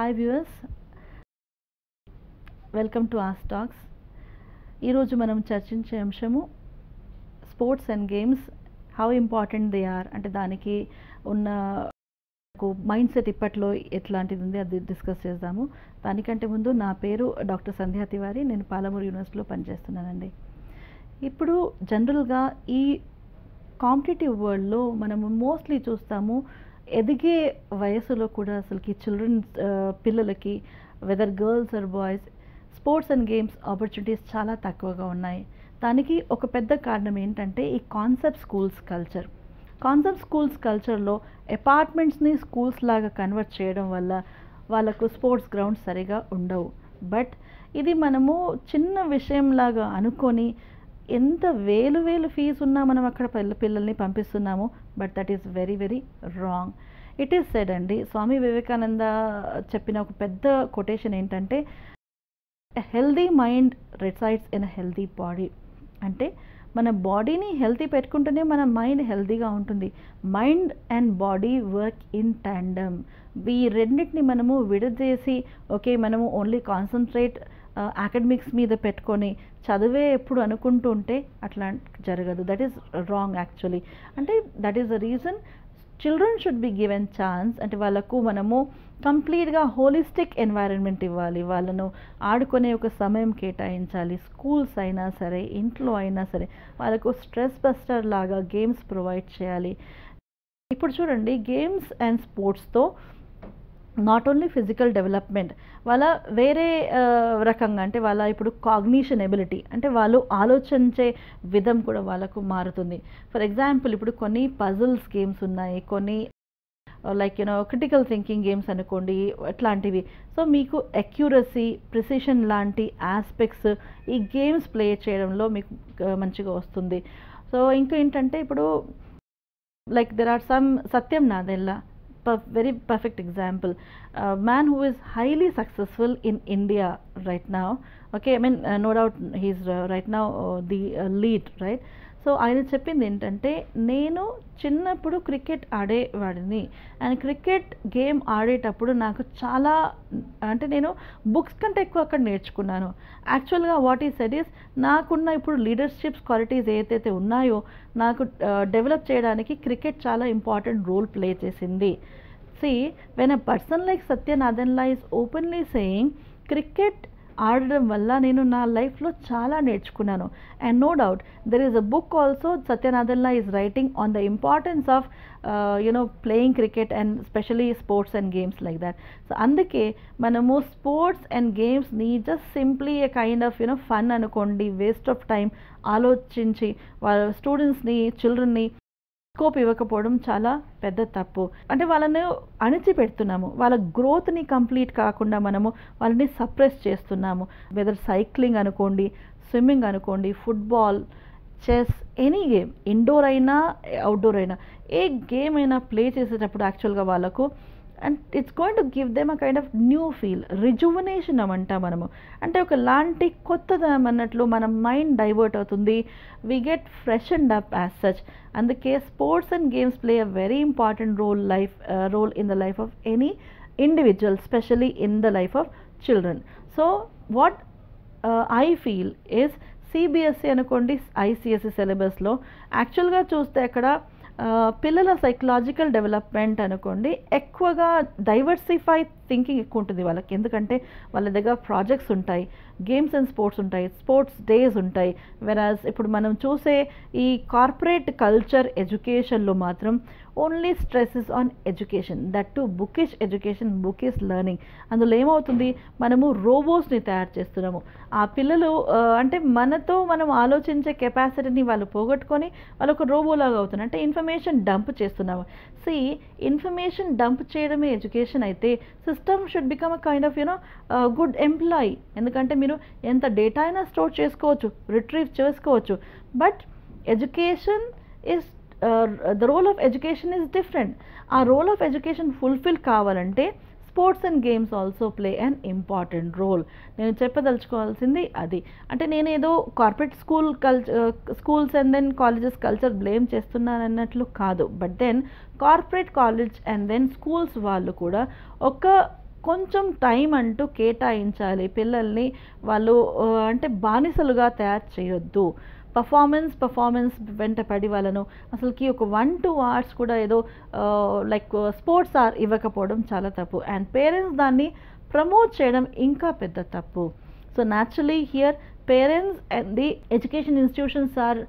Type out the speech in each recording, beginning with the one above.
Hi viewers, welcome to ఆస్ talks. ఈరోజు మనం చర్చించే అంశము sports and games, how important they are. అంటే దానికి ఉన్న మైండ్ సెట్ ఇప్పట్లో ఎట్లాంటిది ఉంది అది డిస్కస్ చేద్దాము. దానికంటే ముందు నా పేరు డాక్టర్ సంధ్యా తివారీ, నేను పాలమూరు యూనివర్సిటీలో పనిచేస్తున్నానండి. ఇప్పుడు జనరల్గా ఈ కాంపిటేటివ్ వరల్డ్లో మనము మోస్ట్లీ చూస్తాము, ఎదిగే వయసులో కూడా అసలుకి పిల్లలకి whether girls or boys sports and games opportunities చాలా తక్కువగా ఉన్నాయి. దానికి ఒక పెద్ద కారణం ఏంటంటే ఈ కాన్సెప్ట్ స్కూల్స్ కల్చర్లో అపార్ట్మెంట్స్ని స్కూల్స్ లాగా కన్వర్ట్ చేయడం వల్ల వాళ్ళకు స్పోర్ట్స్ గ్రౌండ్స్ సరిగా ఉండవు. బట్ ఇది మనము చిన్న విషయంలాగా అనుకొని ఎంత వేలు ఫీజు ఉన్నా మనం అక్కడ పిల్లల్ని పంపిస్తున్నాము. But that is very very wrong. It is said అండి, స్వామి వివేకానంద చెప్పిన ఒక పెద్ద కొటేషన్ ఏంటంటే, a healthy mind resides in a healthy body. అంటే మన బాడీని హెల్తీ పెట్టుకుంటేనే మన మైండ్ హెల్తీగా ఉంటుంది. Mind and body work in tandem. ఈ రెండింటిని మనము విడదీసి ఓకే మనము ఓన్లీ కాన్సన్ట్రేట్ అకాడమిక్స్ మీద పెట్టుకొని చదివే ఎప్పుడు అనుకుంటూ ఉంటే అట్లా జరగదు. That is wrong actually. అంటే that is the reason children should be given chance. అంటే వాళ్ళకు మనము కంప్లీట్గా హోలిస్టిక్ ఎన్వైరన్మెంట్ ఇవ్వాలి, వాళ్ళను ఆడుకునే ఒక సమయం కేటాయించాలి. స్కూల్స్ అయినా సరే, ఇంట్లో అయినా సరే వాళ్ళకు స్ట్రెస్ బస్టర్ లాగా గేమ్స్ ప్రొవైడ్ చేయాలి. ఇప్పుడు చూడండి, గేమ్స్ అండ్ స్పోర్ట్స్తో నాట్ ఓన్లీ ఫిజికల్ డెవలప్మెంట్, వాళ్ళ వేరే రకంగా అంటే వాళ్ళ ఇప్పుడు కాగ్నిషన్ ఎబిలిటీ, అంటే వాళ్ళు ఆలోచించే విధం కూడా వాళ్ళకు మారుతుంది. ఫర్ ఎగ్జాంపుల్ ఇప్పుడు కొన్ని పజిల్స్ గేమ్స్ ఉన్నాయి, కొన్ని లైక్ క్రిటికల్ థింకింగ్ గేమ్స్ అనుకోండి, అట్లాంటివి. సో మీకు అక్యురసీ, ప్రిసిషన్ లాంటి ఆస్పెక్ట్స్ ఈ గేమ్స్ ప్లే చేయడంలో మీకు మంచిగా వస్తుంది. సో ఇంకా ఏంటంటే ఇప్పుడు like there are some Satya Nadella, very perfect example, a man who is highly successful in India right now. Okay, I mean no doubt he's right now the lead, right? So ఆయన చెప్పింది ఏంటంటే, నేను చిన్నప్పుడు క్రికెట్ ఆడేవాడిని and cricket game ఆడేటప్పుడు నాకు చాలా, అంటే నేను బుక్స్ కంటే ఎక్కువ అక్కడ నేర్చుకున్నాను. యాక్చువల్గా వాట్ ఈ సెడ్ ఈస్, నాకున్న ఇప్పుడు లీడర్షిప్స్ క్వాలిటీస్ ఏదైతే ఉన్నాయో నాకు డెవలప్ చేయడానికి క్రికెట్ చాలా ఇంపార్టెంట్ రోల్ ప్లే చేసింది. See, when a person like Satya Nadella is openly saying cricket ఆడడం వల్ల నేను నా లైఫ్లో చాలా నేర్చుకున్నాను. And no doubt there is a book also Satya Nadella is writing on the importance of playing cricket and specially sports and games like that. So అందుకే మనము sports and గేమ్స్ని just simply a kind of fun అనుకోండి, waste of time ఆలోచించి వాళ్ళ స్టూడెంట్స్ని, చిల్డ్రన్ని scope ఇవ్వకపోవడం చాలా పెద్ద తప్పు. అంటే వాళ్ళని అణిచిపెడుతున్నాము, వాళ్ళ గ్రోత్ని కంప్లీట్ కాకుండా మనము వాళ్ళని సప్రెస్ చేస్తున్నాము. వెదర్ సైక్లింగ్ అనుకోండి, స్విమ్మింగ్ అనుకోండి, football, chess, any game, indoor అయినా అవుట్డోర్ అయినా ఏ గేమ్ అయినా ప్లే చేసేటప్పుడు యాక్చువల్గా వాళ్ళకు and it's going to give them a kind of new feel, rejuvenation అంటాం మనము. అంటే ఒకలాంటి కొత్తదనం అన్నట్లు మన మైండ్ డైవర్ట్ అవుతుంది, we get freshened up as such. అందుకే sports and games play a very important role in the life of any individual, specially in the life of children. So what I feel is, CBSE అనుకోండి, ICSE సిలబస్లో యాక్చువల్గా చూస్తే అక్కడ పిల్లల psychological development అనుకోండి ఎక్కువగా diversify thinking ఎక్కువ ఉంటుంది వాళ్ళకి. ఎందుకంటే వాళ్ళ దగ్గర ప్రాజెక్ట్స్ ఉంటాయి, గేమ్స్ అండ్ స్పోర్ట్స్ ఉంటాయి, స్పోర్ట్స్ డేస్ ఉంటాయి. వెరాజ్ ఇప్పుడు మనం చూసే ఈ కార్పొరేట్ కల్చర్ ఎడ్యుకేషన్లో మాత్రం only stresses on education, that to bookish education, bookish learning. అందులో ఏమవుతుంది, మనము రోబోట్స్ని తయారు చేస్తున్నాము. ఆ పిల్లలు అంటే మనతో మనం ఆలోచించే కెపాసిటీని వాళ్ళు పోగొట్టుకొని వాళ్ళు ఒక రోబోలాగా అవుతున్నారు, అంటే ఇన్ఫర్మేషన్ డంప్ చేస్తున్నాము. ఇన్ఫర్మేషన్ డంప్ చేయడమే ఎడ్యుకేషన్ అయితే system should become a kind of good employee. ఎందుకంటే మీరు ఎంత డేటా అయినా స్టోర్ చేసుకోవచ్చు, రిట్రీవ్ చేసుకోవచ్చు. But education is the role of education is different. ఆ రోల్ ఆఫ్ ఎడ్యుకేషన్ ఫుల్ఫిల్ కావాలంటే sports and games also play an important role. నేను చెప్పదలుచుకోవాల్సింది అది. అంటే నేనేదో corporate schools and then colleges culture blame చేస్తున్నాను అన్నట్లు కాదు. But then corporate college and then schools వాళ్ళు కూడా ఒక కొంచెం టైం అంటూ కేటాయించాలి. పిల్లల్ని వాళ్ళు అంటే బానిసలుగా తయారు చేయొద్దు. పర్ఫార్మెన్స్ వెంట పడి వాళ్ళను అసలుకి ఒక 1-2 అవర్స్ కూడా ఏదో లైక్ స్పోర్ట్స్ ఇవ్వకపోవడం చాలా తప్పు. అండ్ పేరెంట్స్ దాన్ని ప్రమోట్ చేయడం ఇంకా పెద్ద తప్పు. So naturally here parents and the education institutions are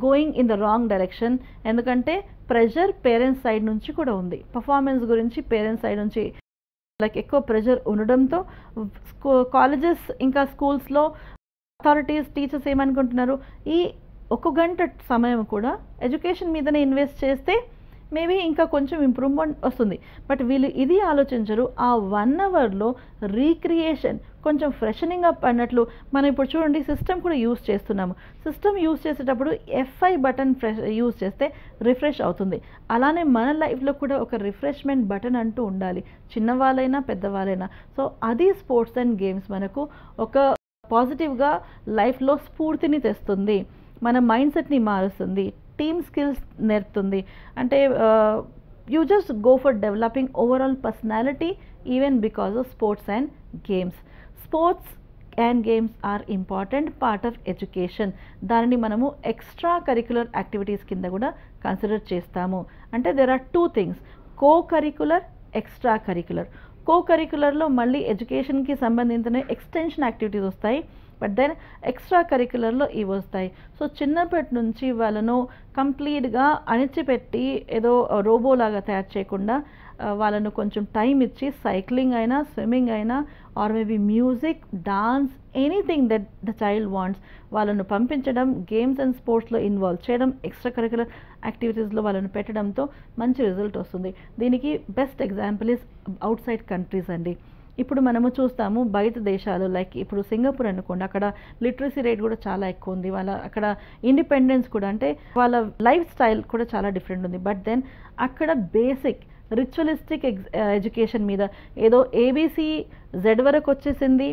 going in the wrong direction. ఎందుకంటే ప్రెషర్ పేరెంట్స్ సైడ్ నుంచి కూడా ఉంది. పర్ఫార్మెన్స్ గురించి పేరెంట్స్ సైడ్ నుంచి లైక్ ఎక్కువ ప్రెషర్ ఉండడంతో కాలేజెస్ ఇంకా స్కూల్స్లో అథారిటీస్ టీచర్స్ ఏమనుకుంటున్నారు, ఈ 1 గంట సమయం కూడా ఎడ్యుకేషన్ మీదనే ఇన్వెస్ట్ చేస్తే మేబీ ఇంకా కొంచెం ఇంప్రూవ్మెంట్ వస్తుంది. బట్ వీళ్ళు ఇది ఆలోచించరు. ఆ 1 అవర్లో రీక్రియేషన్ కొంచెం ఫ్రెషనింగ్ అప్ అన్నట్లు మనం ఇప్పుడు చూడండి సిస్టమ్ కూడా యూస్ చేస్తున్నాము. సిస్టమ్ యూస్ చేసేటప్పుడు F5 బటన్ యూస్ చేస్తే రిఫ్రెష్ అవుతుంది. అలానే మన లైఫ్లో కూడా ఒక రిఫ్రెష్మెంట్ బటన్ అంటూ ఉండాలి, చిన్నవాళ్ళైనా పెద్దవాళ్ళైనా. సో అది స్పోర్ట్స్ అండ్ గేమ్స్ మనకు ఒక పాజిటివ్గా లైఫ్లో స్ఫూర్తిని తెస్తుంది, మన మైండ్ సెట్ని మారుస్తుంది, టీమ్ స్కిల్స్ నేర్పుతుంది. అంటే you just go for developing overall personality even because of sports and games. Sports and games are important part of education. దానిని మనము ఎక్స్ట్రా కరిక్యులర్ యాక్టివిటీస్ కింద కూడా కన్సిడర్ చేస్తాము. అంటే there are 2 things, co curricular, extra curricular. Co కరిక్యులర్లో మళ్ళీ ఎడ్యుకేషన్కి సంబంధించిన ఎక్స్టెన్షన్ యాక్టివిటీస్ వస్తాయి, బట్ దెన్ ఎక్స్ట్రా కరిక్యులర్లో ఇవి వస్తాయి. సో చిన్నప్పటి నుంచి వాళ్ళను కంప్లీట్గా అణిచిపెట్టి ఏదో రోబోలాగా తయారు చేయకుండా వాళ్ళను కొంచెం టైం ఇచ్చి సైక్లింగ్ అయినా, స్విమ్మింగ్ అయినా, or maybe music, dance, anything that the child wants వాళ్ళను పంపించడం, గేమ్స్ అండ్ స్పోర్ట్స్లో ఇన్వాల్వ్ చేయడం, ఎక్స్ట్రా కరిక్యులర్ యాక్టివిటీస్లో వాళ్ళను పెట్టడంతో మంచి రిజల్ట్ వస్తుంది. దీనికి best example is out side countries అండి. ఇప్పుడు మనము చూస్తాము బయట దేశాలు లైక్ ఇప్పుడు సింగపూర్ అనుకోండి, అక్కడ లిటరసీ రేట్ కూడా చాలా ఎక్కువ ఉంది. అక్కడ ఇండిపెండెన్స్ కూడా, అంటే వాళ్ళ లైఫ్ స్టైల్ కూడా చాలా డిఫరెంట్ ఉంది. బట్ దెన్ అక్కడ బేసిక్ రిచువలిస్టిక్ ఎడ్యుకేషన్ మీద ఏదో ABC Z వరకు వచ్చేసింది,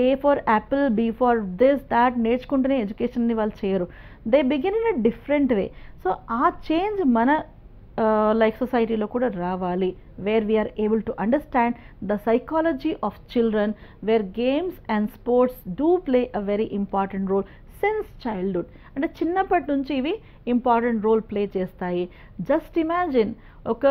A for apple, B for this that నేర్చుకుంటూనే ఎడ్యుకేషన్ని వాళ్ళు చేయరు. They begin in a different way. So ఆ చేంజ్ మన లైక్ సొసైటీలో కూడా రావాలి, where we are able to understand the psychology of children, where games and sports do play a very important role since childhood. అంటే చిన్నప్పటి నుంచి ఇవి ఇంపార్టెంట్ రోల్ ప్లే చేస్తాయి. జస్ట్ ఇమాజిన్ ఒక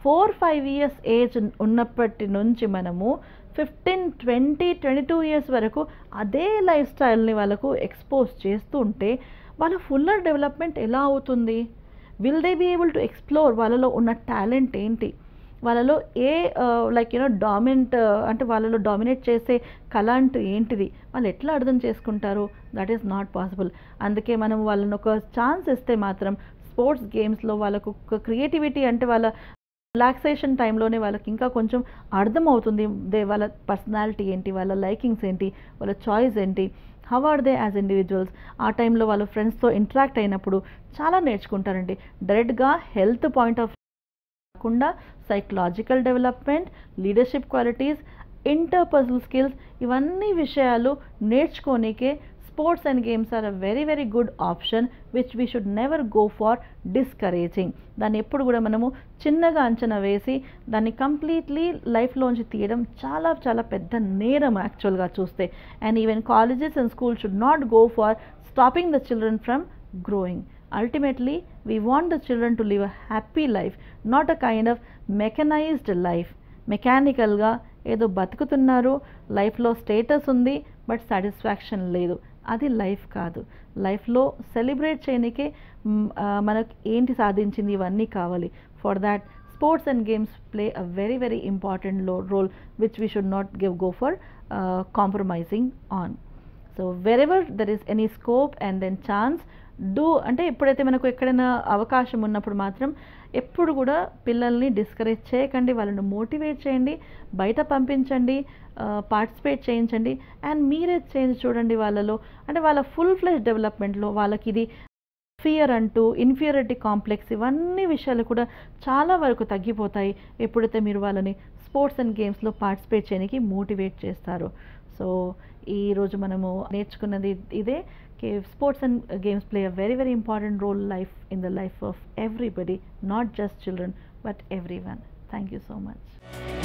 4-5 ఇయర్స్ ఏజ్ ఉన్నప్పటి నుంచి మనము 15, 20, 22 ఇయర్స్ వరకు అదే లైఫ్ స్టైల్ని వాళ్ళకు ఎక్స్పోజ్ చేస్తూ ఉంటే వాళ్ళ ఫుల్లర్ డెవలప్మెంట్ ఎలా అవుతుంది? Will they be able to explore వాళ్ళలో ఉన్న టాలెంట్ ఏంటి, వాళ్ళలో ఏ లైక్ డామినెంట్ అంటే వాళ్ళలో డామినేట్ చేసే కళ అంటూ ఏంటిది, వాళ్ళు ఎట్లా అర్థం చేసుకుంటారు? That is not possible. అందుకే మనం వాళ్ళని ఒక ఛాన్స్ ఇస్తే మాత్రం స్పోర్ట్స్ గేమ్స్లో వాళ్ళకు ఒక క్రియేటివిటీ, అంటే వాళ్ళ రిలాక్సేషన్ టైంలోనే వాళ్ళకి ఇంకా కొంచెం అర్థమవుతుంది వాళ్ళ పర్సనాలిటీ ఏంటి, వాళ్ళ లైకింగ్స్ ఏంటి, వాళ్ళ చాయిస్ ఏంటి, how are they as individuals. ఆ టైంలో వాళ్ళ ఫ్రెండ్స్తో ఇంటరాక్ట్ అయినప్పుడు చాలా నేర్చుకుంటారండి. డైరెక్ట్గా హెల్త్ పాయింట్ ఆఫ్ కాకుండా psychological development, leadership qualities, interpersonal skills, ఇవన్నీ విషయాలు నేర్చుకోనికే sports and games are a very very good option which we should never go for discouraging. దాన్ని ఎప్పుడు కూడా మనము చిన్నగా అంచనా వేసి దాన్ని కంప్లీట్లీ లైఫ్లోంచి తీయడం చాలా చాలా పెద్ద నేరం యాక్చువల్గా చూస్తే. And even colleges and school should not go for stopping the children from growing. Ultimately, we want the children to live a happy life, not a kind of mechanized life. మెకానికల్గా ఏదో బతుకుతున్నారు, లైఫ్లో స్టేటస్ ఉంది but satisfaction లేదు. అది life కాదు. లైఫ్లో celebrate చేయడానికే మనకు ఏంటి సాధించింది ఇవన్నీ కావాలి. For that sports and games play a very very important role which we should not go for compromising on. So wherever there is any scope and then chance do, అంటే ఎప్పుడైతే మనకు ఎక్కడైనా అవకాశం ఉన్నప్పుడు మాత్రం ఎప్పుడు కూడా పిల్లల్ని డిస్కరేజ్ చేయకండి, వాళ్ళని మోటివేట్ చేయండి, బయట పంపించండి, పార్టిసిపేట్ చేయించండి. అండ్ మీరే చేంజ్ చూడండి వాళ్ళలో, అంటే వాళ్ళ ఫుల్ ఫ్లెష్ డెవలప్మెంట్లో వాళ్ళకి ఇది ఫియర్ అంటూ, ఇన్ఫీరియారిటీ కాంప్లెక్స్, ఇవన్నీ విషయాలు కూడా చాలా వరకు తగ్గిపోతాయి ఎప్పుడైతే మీరు వాళ్ళని స్పోర్ట్స్ అండ్ గేమ్స్లో పార్టిసిపేట్ చేయడానికి మోటివేట్ చేస్తారు. సో ఈరోజు మనము నేర్చుకున్నది ఇదే, sports and games play a very very important role in the life of everybody, not just children but everyone. Thank you so much.